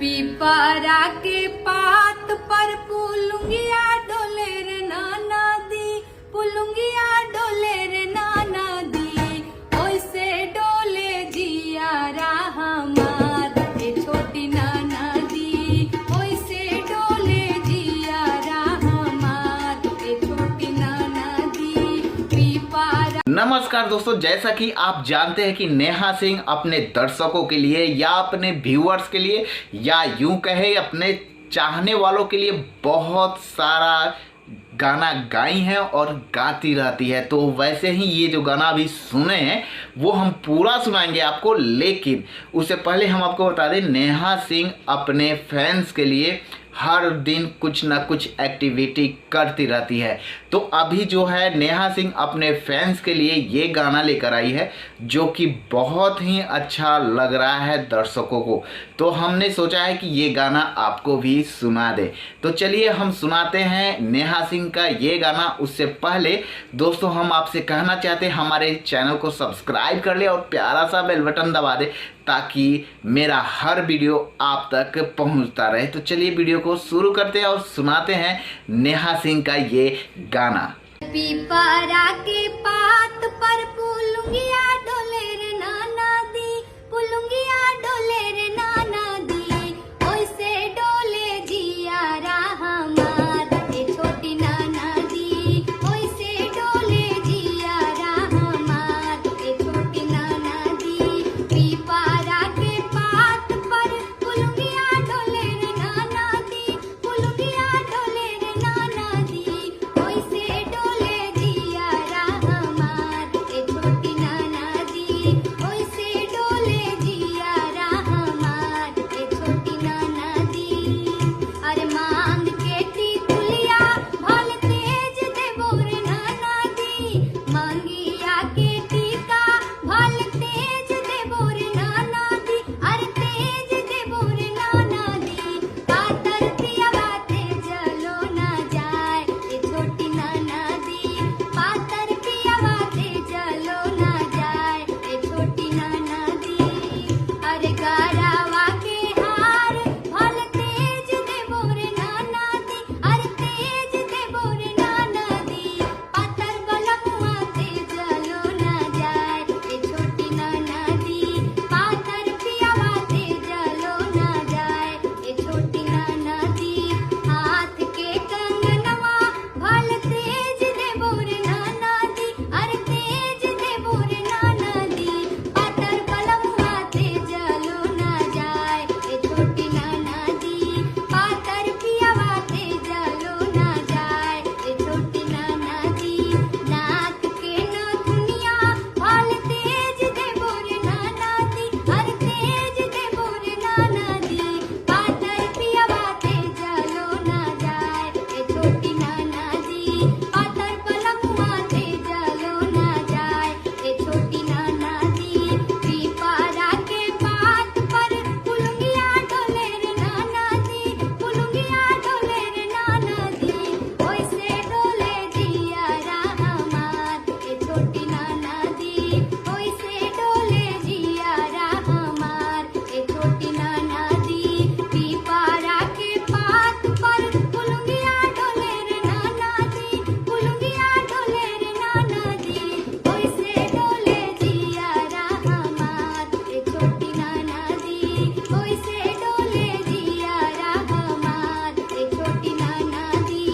पीपरा के पात पर पुलुंगिया डोले रे नाना दी, पुलुंगिया डोले रे नाना दी, ओइसे डोले जियारा हमार ए छोटी नाना दी, ओइसे डोले जियारा हमार ए छोटी नाना दी। पीपरा नमस्कार दोस्तों, जैसा कि आप जानते हैं कि नेहा सिंह अपने दर्शकों के लिए या अपने व्यूअर्स के लिए या यूं कहे अपने चाहने वालों के लिए बहुत सारा गाना गाई हैं और गाती रहती है। तो वैसे ही ये जो गाना अभी सुने हैं वो हम पूरा सुनाएंगे आपको, लेकिन उससे पहले हम आपको बता दें नेहा सिंह अपने फैंस के लिए हर दिन कुछ ना कुछ एक्टिविटी करती रहती है। तो अभी जो है नेहा सिंह अपने फैंस के लिए ये गाना लेकर आई है जो कि बहुत ही अच्छा लग रहा है दर्शकों को। तो हमने सोचा है कि ये गाना आपको भी सुना दे। तो चलिए हम सुनाते हैं नेहा सिंह का ये गाना। उससे पहले दोस्तों हम आपसे कहना चाहते हैं हमारे चैनल को सब्सक्राइब कर ले और प्यारा सा बेल बटन दबा दे ताकि मेरा हर वीडियो आप तक पहुंचता रहे। तो चलिए वीडियो को शुरू करते हैं और सुनाते हैं नेहा सिंह का ये गाना। पीपरा के पात पर पुलुंगिया डोले रे नाना दी, पुलुंगिया डोले रे नाना दी, ओइसे डोले जियारा हमार ए छोटी नाना दी, ओइसे डोले जियारा हमार ए छोटी नाना दी। पीपरा के पात पर पुलुंगिया डोले रे नाना दी, पुलुंगिया डोले रे नाना दी, ओइसे डोले जियारा हमार ए छोटी नाना दी, ओइसे डोले जियारा हमार ए छोटी नाना